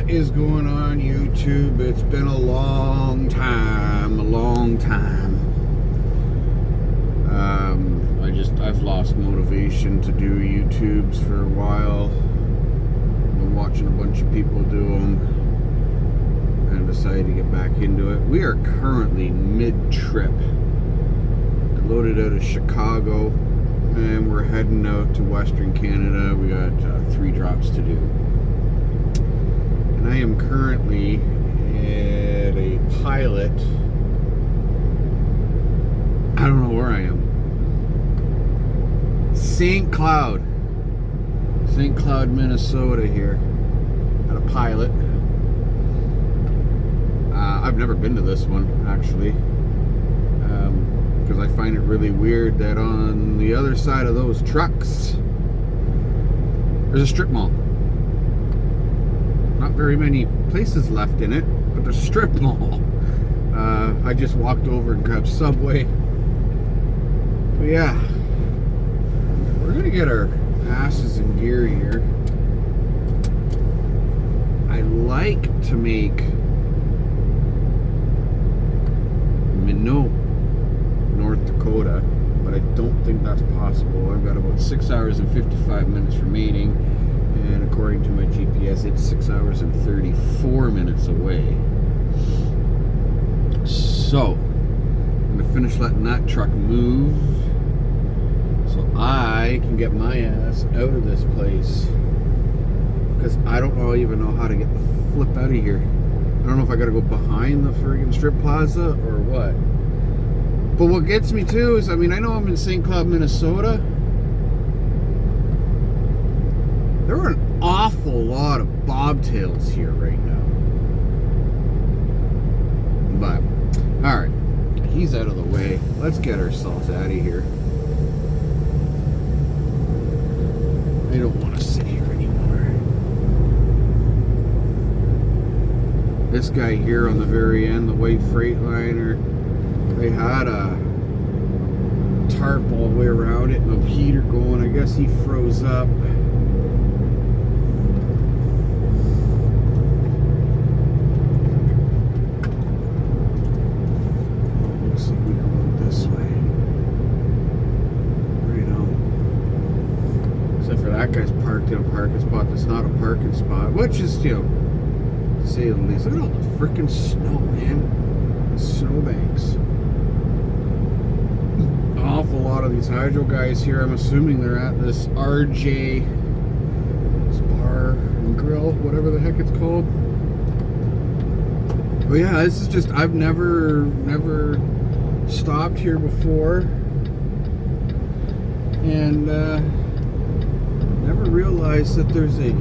What is going on, YouTube? It's been a long time. I've lost motivation to do YouTubes for a while. I've been watching a bunch of people do them and decided to get back into it. We are currently mid-trip. I loaded out of Chicago and we're heading out to Western Canada. We got 3 drops to do. And I am currently at a pilot. I don't know where I am. St. Cloud, Minnesota here at a pilot. I've never been to this one, actually, because I find it really weird that on the other side of those trucks, there's a strip mall. Not very many places left in it, but there's a strip mall. I just walked over and grabbed Subway. But yeah, we're gonna get our asses in gear here. I like to make Minot, North Dakota, but I don't think that's possible. I've got about 6 hours and 55 minutes remaining, and according to my GPS, it's 6 hours and 34 minutes away. So I'm gonna finish letting that truck move so I can get my ass out of this place, because I don't even know how to get the flip out of here. I don't know if I gotta go behind the friggin' strip plaza or what. But what gets me too is, I mean, I know I'm in St. Cloud, Minnesota. There are an awful lot of bobtails here right now. But, alright, he's out of the way. Let's get ourselves out of here. I don't want to sit here anymore. This guy here on the very end, the white Freightliner, they had a tarp all the way around it and a heater going. I guess he froze up. Looks like we go this way. Right on. Except for that guy's parked in a parking spot that's not a parking spot, which is, you know, to say the least. Look at all the freaking snow, man. The snowbanks. Awful lot of these hydro guys here. I'm assuming they're at this RJ Bar and Grill, whatever the heck it's called. But yeah, this is just, I've never stopped here before, and never realized that there's a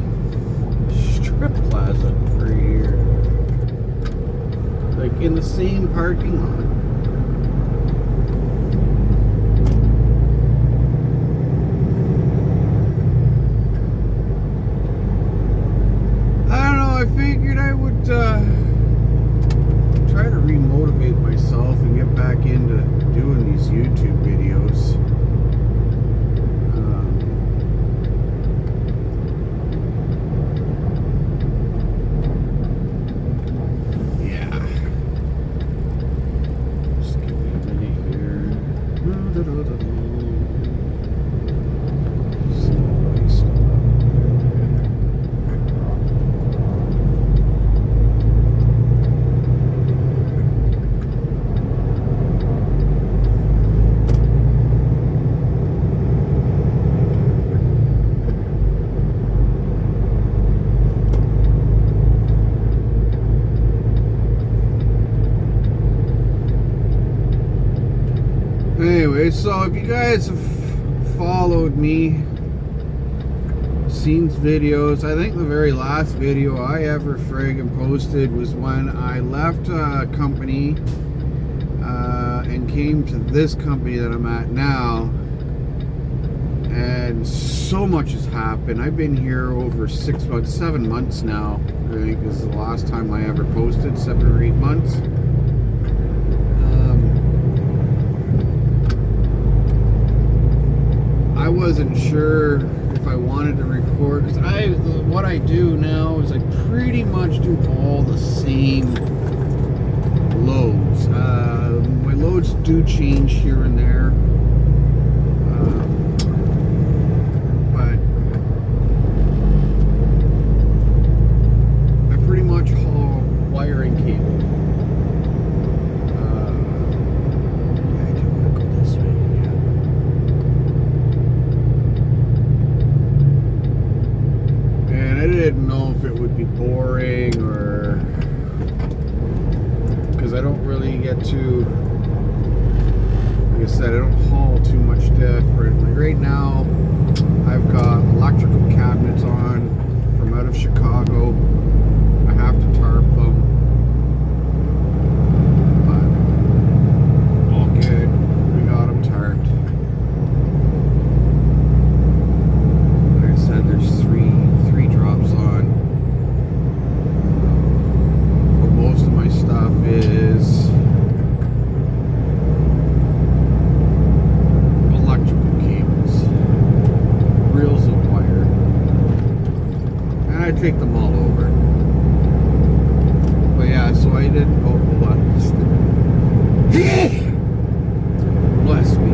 strip plaza right here, like in the same parking lot. I figured I would try to re-motivate myself and get back into doing these YouTube videos. Yeah. Just give me a minute here. Anyway, so if you guys have followed me, seen videos, I think the very last video I ever friggin' posted was when I left a company and came to this company that I'm at now, and so much has happened. I've been here over about 7 months now. I think is the last time I ever posted, 7 or 8 months. I wasn't sure if I wanted to record, because what I do now is I pretty much do all the same loads. My loads do change here and there, but I pretty much haul wiring cable. I do want to go this way, yeah. And I didn't know if it would be boring or, because I don't really get to, like I said, I don't haul too much different. Like right now, I've got electrical cabinets on from out of Chicago. I have to tarp them, but all good. We got them tarped. Like I said, there's three drops on. But most of my stuff is electrical cables, reels of wire, and I take them all over. But yeah, so I did. Oh, hold on. Bless me.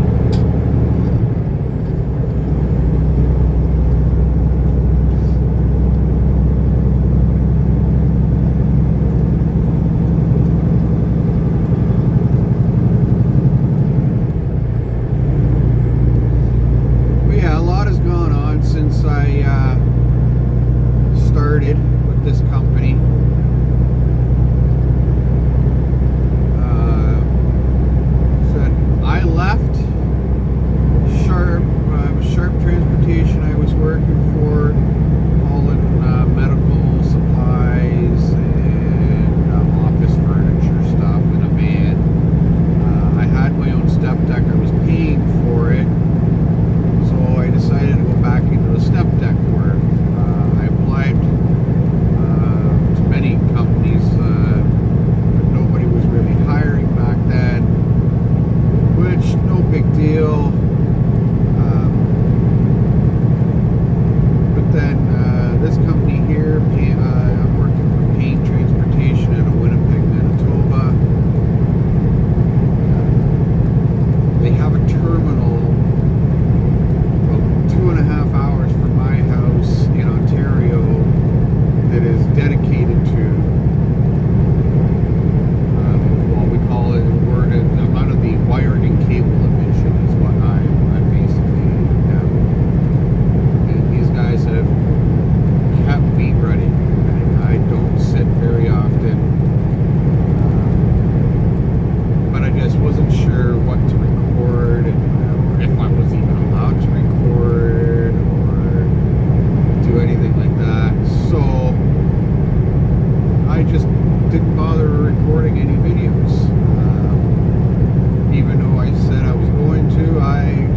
But yeah, a lot has gone on since I started with this company. I left Sharp Transportation. I was working for hauling medical supplies and office furniture stuff in a van. I had my own step deck. I was paying for it, so I decided to go back into the step deck work. I applied to many companies, but nobody was really hiring back then. Which, no big deal. But then this company here, I'm working for Payne Transportation out of Winnipeg, Manitoba. They have a terminal about 2.5 hours from my house in Ontario that is dedicated to, well, we call it, I'm out of the wiring and cable division is what I basically am. And these guys have kept me running. I don't sit very often, but I just wasn't sure what to record, or if I was even allowed to record or do anything like that. So I just didn't bother recording any videos. Even though I said I was going to, I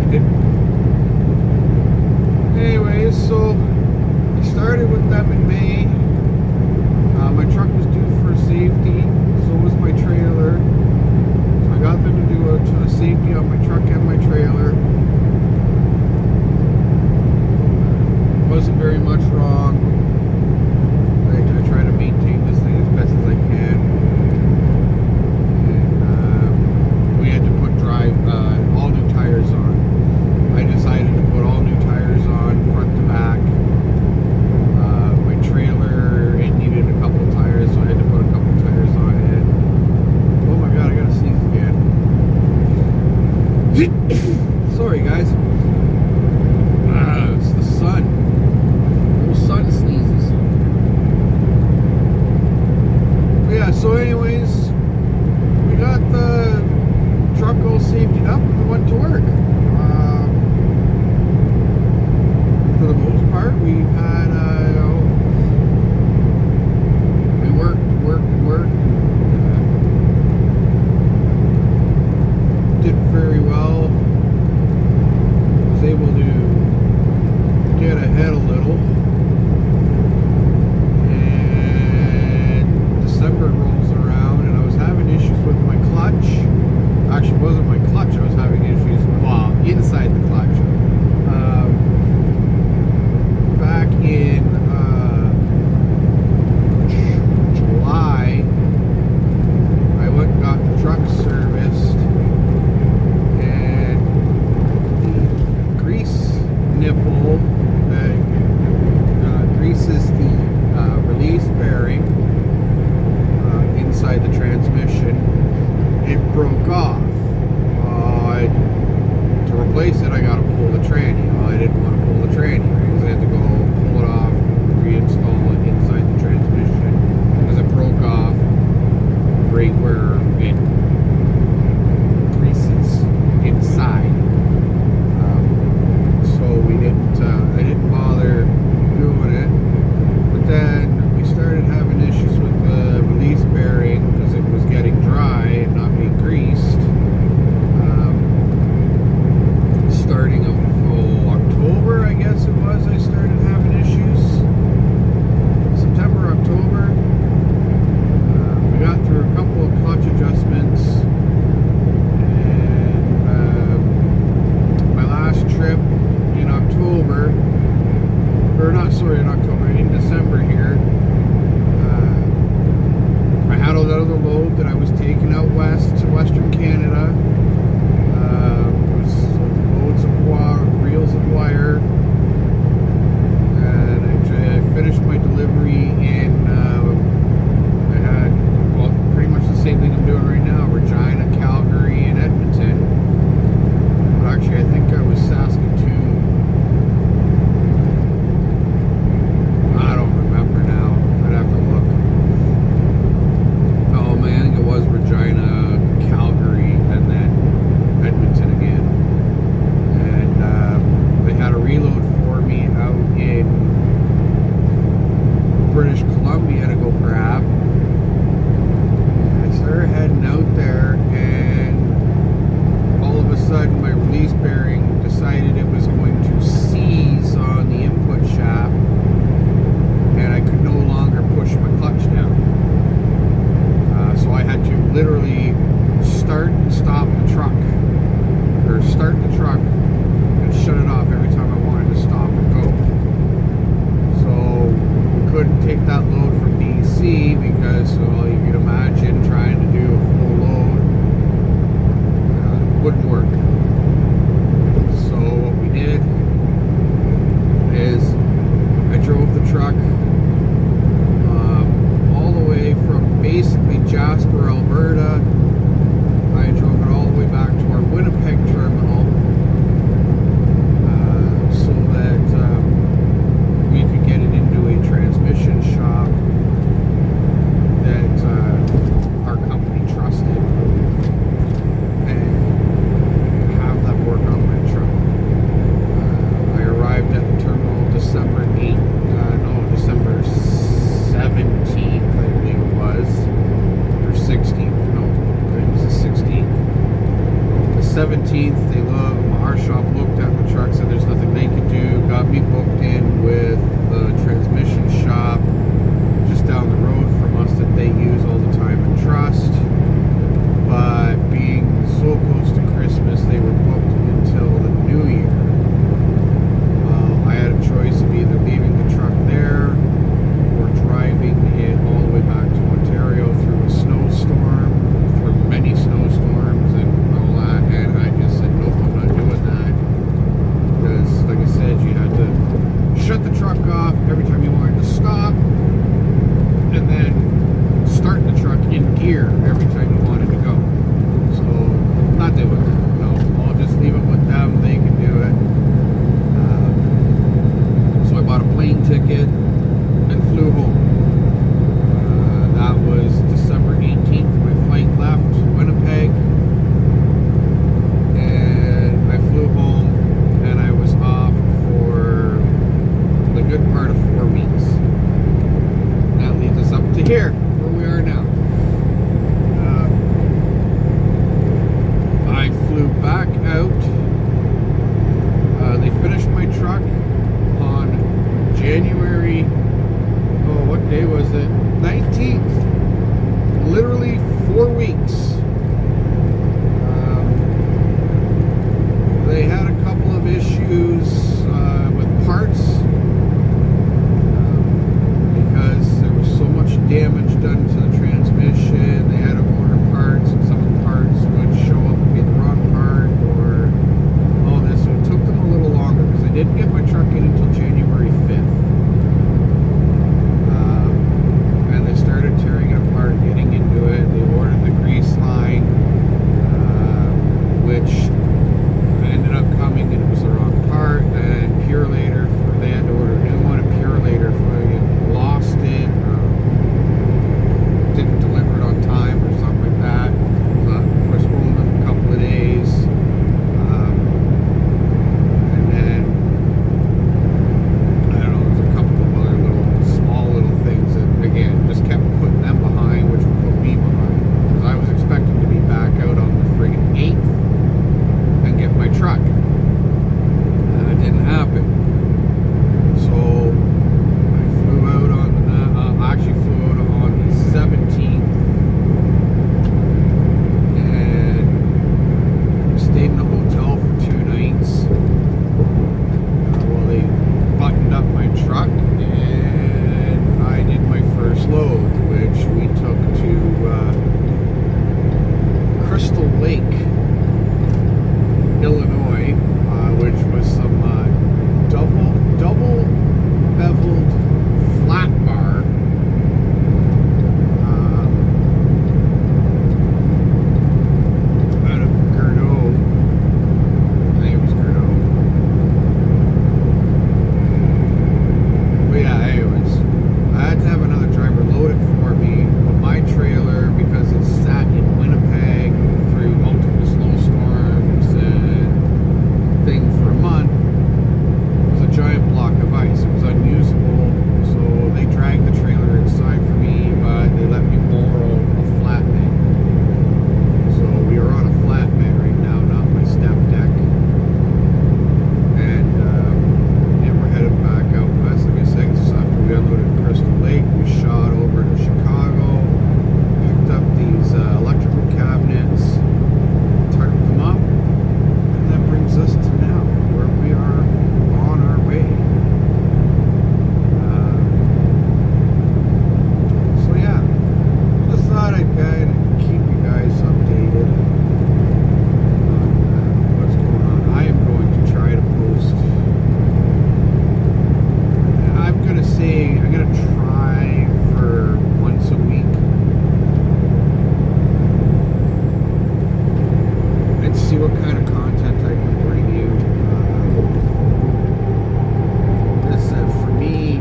didn't. Anyways, so I started with them in May. My truck was due for safety, so was my trailer. So I got them to do a safety on my truck and my trailer. Wasn't very much wrong. I try to maintain this thing as best as I can. We had to put all new tires on. I decided to put all new tires on, front to back. My trailer, it needed a couple tires, so I had to put a couple tires on it. Oh my god, I gotta sneeze again. Sorry guys. It's the sun. The sun sneezes. But yeah, so anyways, we got the truck all safetied up and we went to work. For the most part, we've had, we worked. Did very well. Was able to get ahead a little. And December rolls around and I was having issues with my clutch. Actually, it wasn't my clutch I was having issues with, well, inside the clutch. it broke off. To replace it, I got to pull the tranny. I didn't want to pull the tranny because I had to go pull it off, reinstall it inside the transmission because it broke off right where it greases inside. So I didn't bother doing it. But then we started having issues with the release bearing because it was getting dry and not being greased. Starting of October, I guess it was, I started having issues. September, October. We got through a couple of clutch adjustments. And my last trip in October, in December here, I had another load that I was taking out west to Western Canada. Loads of reels of wire, and I finished my delivery in, I had, pretty much the same thing I'm doing right now, Regina, Calgary, and Edmonton. But actually, I think I was Saskatoon. I don't remember now. I'd have to look. Oh man, I think it was Regina, Calgary, and then Edmonton again. And they had a reload for me out in British Columbia to go grab. And I started heading out there, and all of a sudden my release bearing decided it was going to seize on the input shaft, and I could no longer push my clutch down. So I had to literally start and stop the truck, or start the truck and shut it off every time I wanted to stop and go. So we couldn't take that load from BC because, well, you can imagine trying to do a full load wouldn't work. So what we did is I drove the truck all the way from basically Jasper, Alberta. I drove it all the way back to our Winnipeg terminal so that we could get it into a transmission shop that our company trusted and have them work on my truck. I arrived at the terminal December 17th, I believe it was, or 16th. No, it was the 16th. The 17th, our shop looked at the truck, said there's nothing they could do, got me booked in with the transmission shop just down the road from us that they use all the time and trust. But being so close to Christmas, they were booked until the New Year. I had a choice of either leaving the truck there or driving it all the way back to Ontario through a snowstorm, through many snowstorms and all that, and I just said, nope, I'm not doing that. Because, like I said, you had to shut the truck off every time you wanted to stop, and then start Lake, Illinois, which was some double beveled flat bar. Out of Gurneau. I think it was Gurneau. But yeah, anyways, I had to have another driver load it for me, but my trailer, because it's sat in Winnipeg through multiple snowstorms and thing for a month, was a giant block of ice. It was unusable, so they dragged the trailer inside for me, but they let me borrow a flatbed. So we are on a flatbed right now, not my step deck. And yeah, we're headed back out west. Like I said, just after we unloaded Crystal Lake, we shot over to Chicago, picked up these electrical cabinets, tarped them up, and that brings us to now, where we are on our way. So yeah, just thought I'd kind of keep you guys updated on what's going on. I am going to try to post. I'm gonna try for once a week and see what kind of content I can bring you. For me,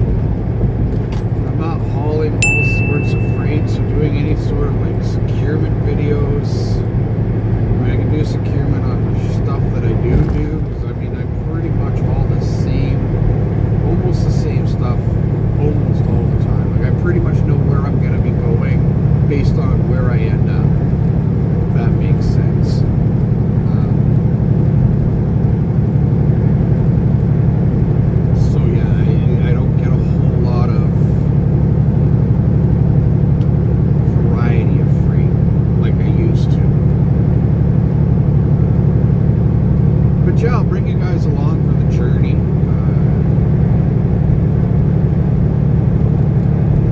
I'm not hauling all sorts of freight, so doing any sort of like securement videos. I mean, I can do securement on the stuff that I do, because I mean, I'm pretty much all the same, almost the same stuff, almost all the time. Like, I pretty much know where I'm going to be going based on where I end up, if that makes sense. So yeah, I don't get a whole lot of variety of freight like I used to. But yeah, I'll bring you guys along for the journey.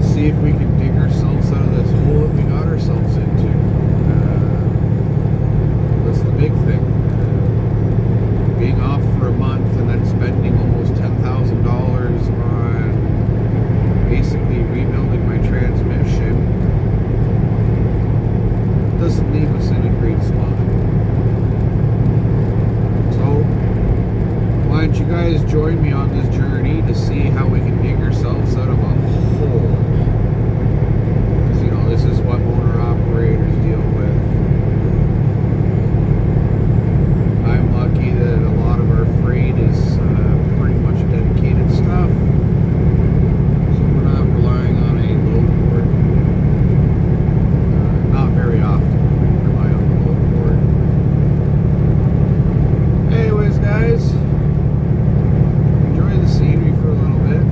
See if we can dig ourselves out of this hole that we got ourselves into. That's the big thing. Being off for a month and then spending almost $10,000 on basically rebuilding my transmission doesn't leave us in a great spot. So, why don't you guys join me on this journey to see how we can dig ourselves out of a hole? Because, you know, this is what owner operators deal with. I'm lucky that a lot of our freight is pretty much dedicated stuff, so we're not relying on a load board. Not very often we rely on the load board. Anyways, guys, enjoy the scenery for a little bit.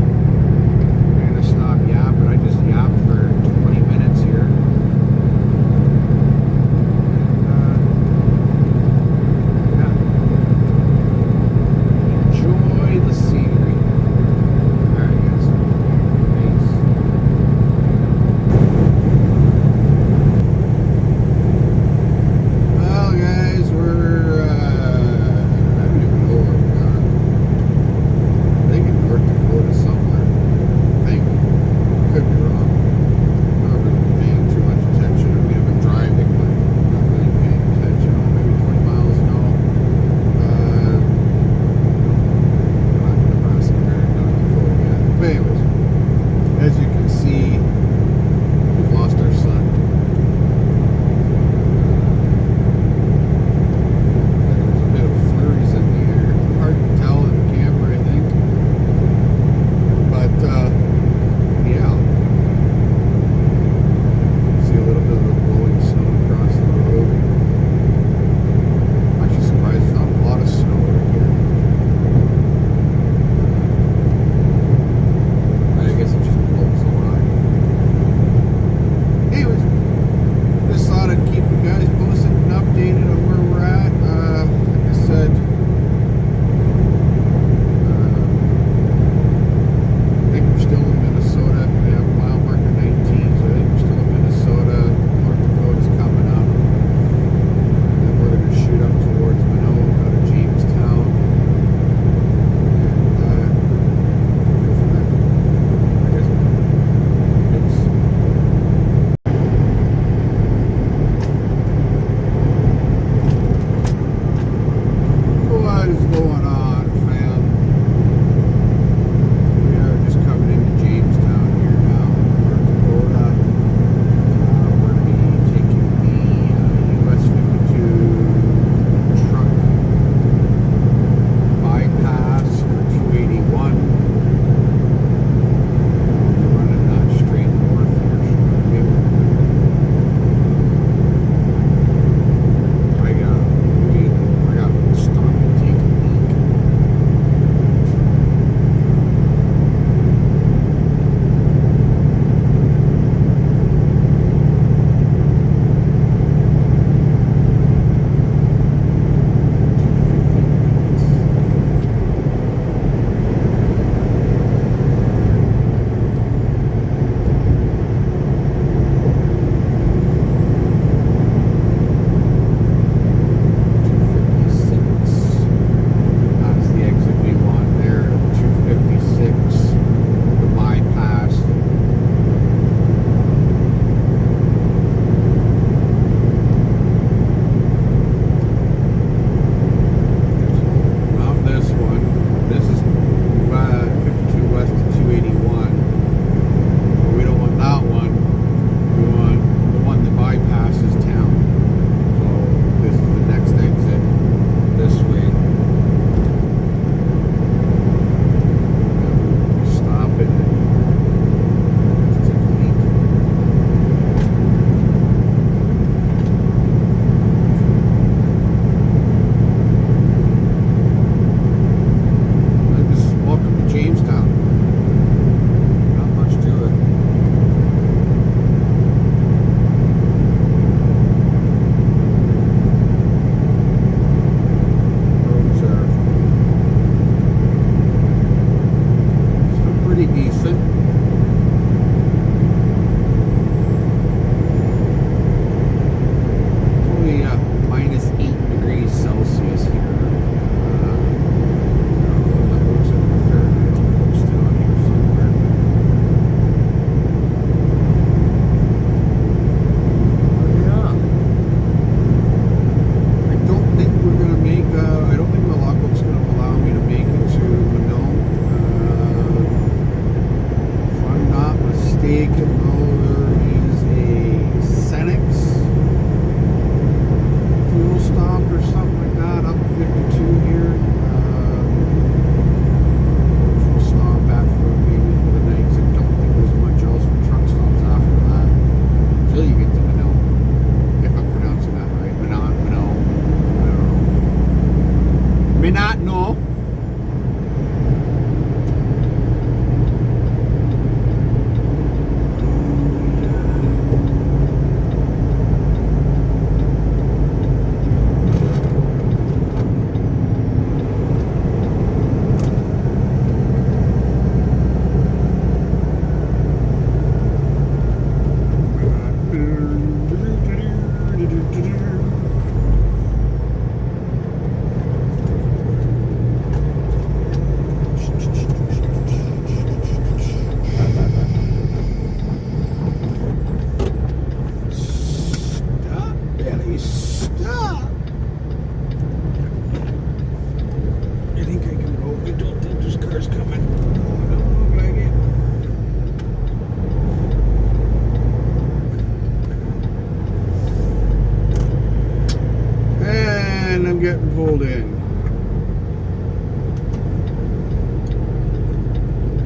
I'm getting pulled in.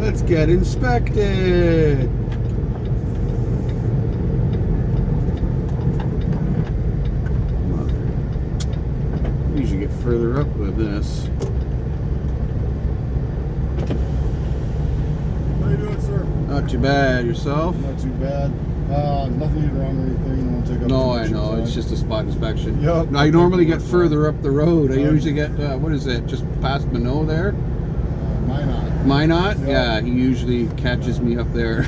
Let's get inspected. Usually get further up with this. How you doing, sir? Not too bad. Yourself? Not too bad. Nothing wrong or anything. Won't take up No, too I much know. of your It's time. just a spot inspection. Yep. I normally get further up the road. I Right. usually get, what is it, just past Minot there? Minot. Minot? Yep. Yeah, he usually catches me up there.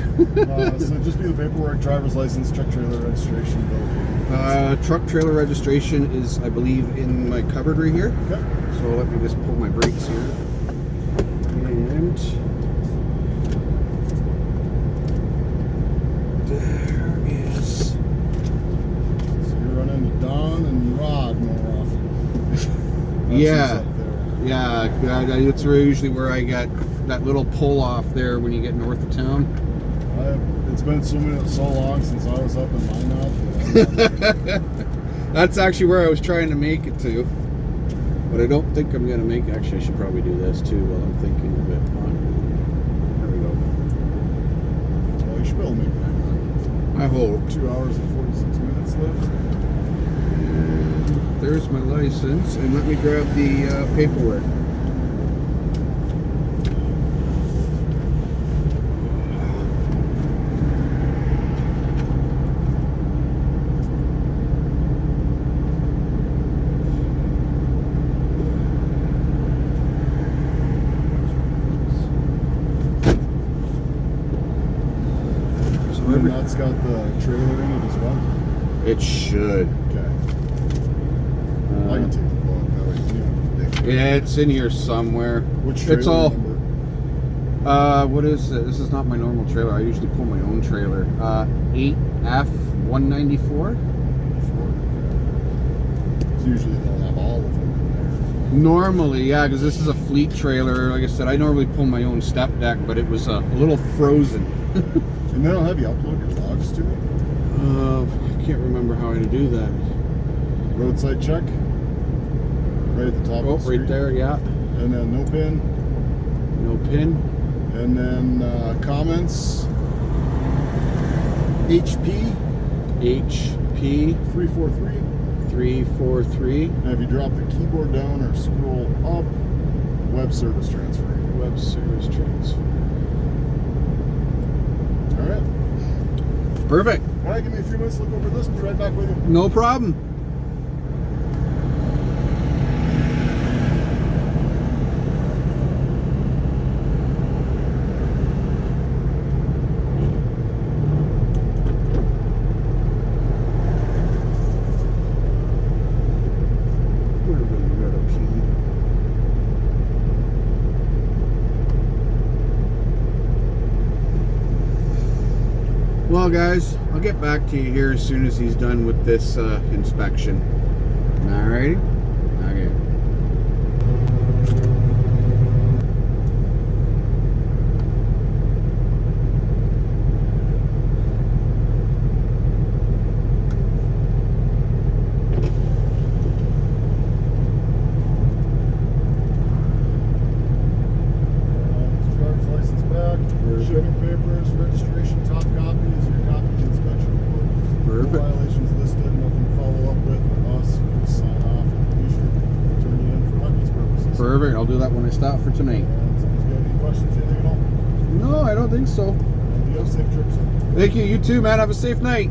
So just be the paperwork, driver's license, truck trailer registration, bill. Truck trailer registration is, I believe, in my cupboard right here. Okay. So let me just pull my brakes here. And there is. So you run into Don and Rod more often. That's Yeah. who's up there. Yeah, it's usually where I get that little pull off there when you get north of town. It's been so long since I was up in Minot. That's actually where I was trying to make it to. But I don't think I'm going to make it. Actually, I should probably do this too while I'm thinking of it. There we go. Well, you should be able to make Minot. I hope. 2 hours and 46 minutes left. And there's my license. And let me grab the paperwork. And that's got the trailer in it as well. It should. Okay. I can take the book that way. You know, Yeah, it's in here somewhere. which trailer It's all. number? What is it? This is not my normal trailer. I usually pull my own trailer. 8F194. So usually they'll have all of them in there. Normally, yeah, because this is a fleet trailer. Like I said, I normally pull my own step deck, but it was a little frozen. And they'll have you upload your logs to it. I can't remember how to do that. Roadside check. Right at the top Oh, of the street. right there, yeah. And then no pin. No pin. And then comments. HP HP 343. 343. And if you drop the keyboard down or scroll up, web service transfer. Web service transfer. All right. Perfect. All right, give me a few minutes to look over this. Be right back with you. No problem. Well, guys, I'll get back to you here as soon as he's done with this inspection. Alrighty? Okay. Driver's license back. Shipping papers, registration, top copy is your copy of the inspection report. Perfect. No violations listed, nothing to follow up with us. Just sign off and we should turn you in for Lucky's purposes. Perfect. I'll do that when I stop for tonight. And someone's got any questions, anything at all? No, I don't think so. And you have a safe trip, sir. Thank you. You too, man. Have a safe night.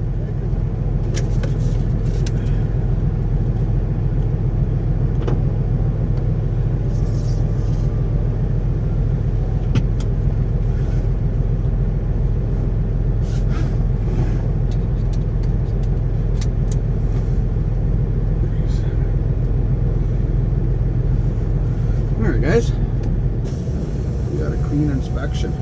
Alright, guys. We got a clean inspection.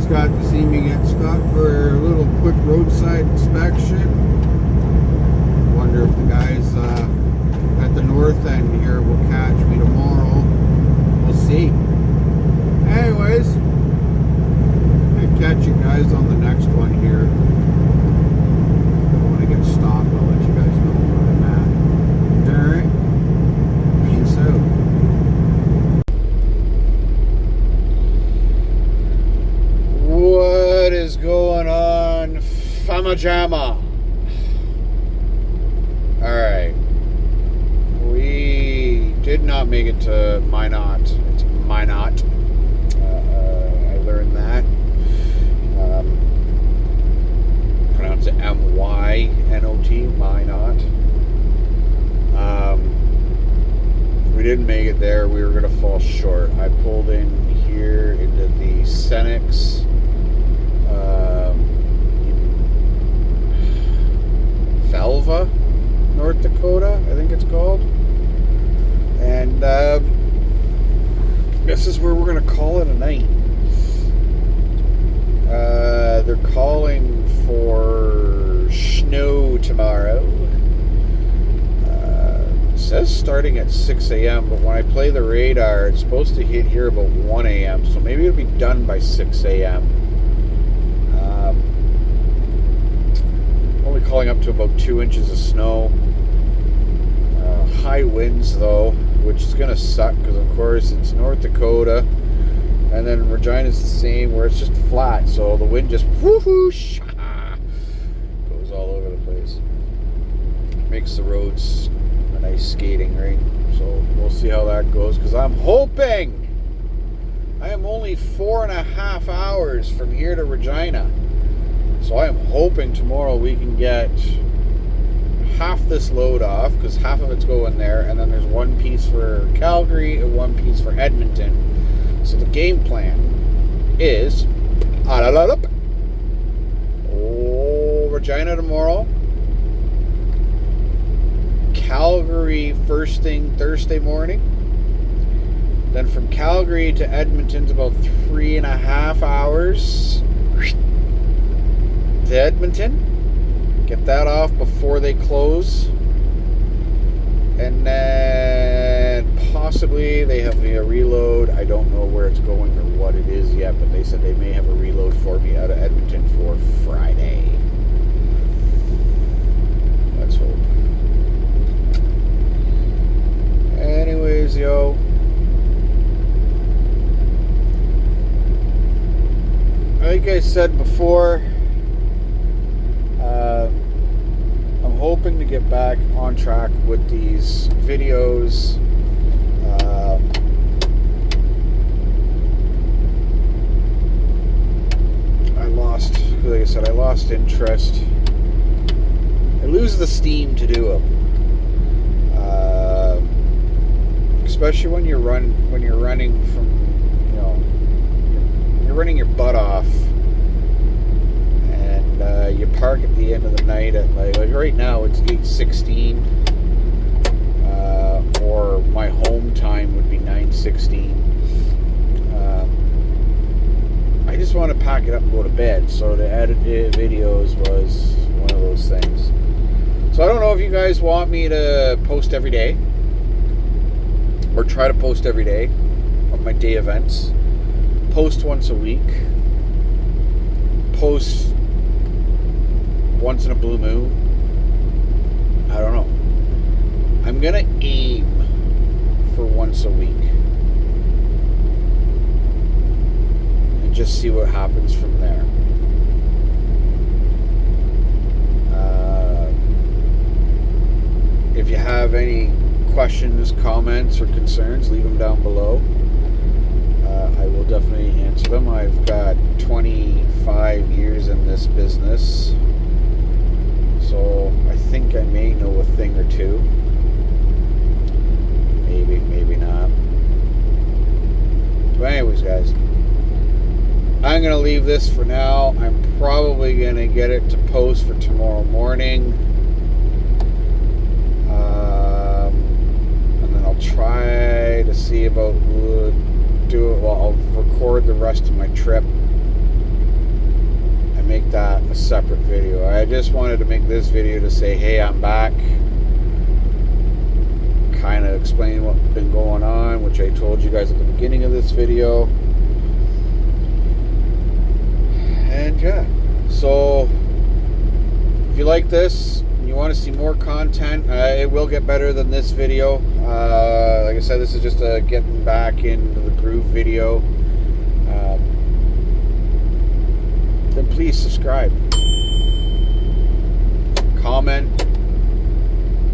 guys got to see me get stopped for a little quick roadside inspection. Wonder if the guys at the north end here will catch me tomorrow. We'll see. Anyways, I'll catch you guys on the next one here. When I get stopped, I'll let you guys know where I'm at. Alright. Peace out. What is going on, Famajama? Alright. We did not make it to Minot. It's Minot. I learned that. Pronounce it M-Y-N-O-T, Minot. We didn't make it there. We were going to fall short. I pulled in here into the Senex. Velva, North Dakota, I think it's called. And this is where we're going to call it a night. They're calling for snow tomorrow. It says starting at 6 a.m., but when I play the radar, it's supposed to hit here about 1 a.m., so maybe it'll be done by 6 a.m. Only calling up to about 2 inches of snow. High winds, though, which is going to suck because, of course, it's North Dakota. And then Regina's the same, where it's just flat. So the wind just whoosh goes all over the place. Makes the roads a nice skating ring. So we'll see how that goes. Because I'm hoping I am only 4.5 hours from here to Regina. So I am hoping tomorrow we can get half this load off, because half of it's going there, and then there's one piece for Calgary and one piece for Edmonton. So the game plan is Regina tomorrow, Calgary first thing Thursday morning, then from Calgary to Edmonton's about 3.5 hours to Edmonton. Get that off before they close. And then possibly they have a reload. I don't know where it's going or what it is yet, but they said they may have a reload for me out of Edmonton for Friday. Let's hope. Anyways, yo. Like I said before, I'm hoping to get back on track with these videos. Like I said, I lost interest. I lose the steam to do them, especially when you're running from, you're running your butt off. You park at the end of the night at like right now it's 8:16, or my home time would be 9:16. I just want to pack it up and go to bed, so to edit videos was one of those things. So I don't know if you guys want me to post every day, or try to post every day on my day events, post once a week, post once in a blue moon. I don't know. I'm gonna aim for once a week and just see what happens from there. If you have any questions, comments, or concerns, leave them down below. I will definitely answer them. I've got 25 years in this business, so I think I may know a thing or two. Maybe not. But anyways, guys, I'm going to leave this for now. I'm probably going to get it to post for tomorrow morning. And then I'll try to see about I'll record the rest of my trip a separate video. I just wanted to make this video to say, hey, I'm back. Kind of explain what's been going on, which I told you guys at the beginning of this video. And yeah, so if you like this and you want to see more content, it will get better than this video. Like I said, this is just a getting back into the groove video. Then please subscribe, comment,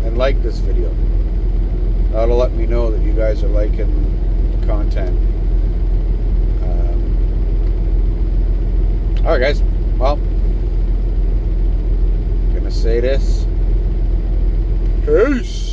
and like this video. That'll let me know that you guys are liking the content. Alright guys, well, I'm gonna say this. Peace!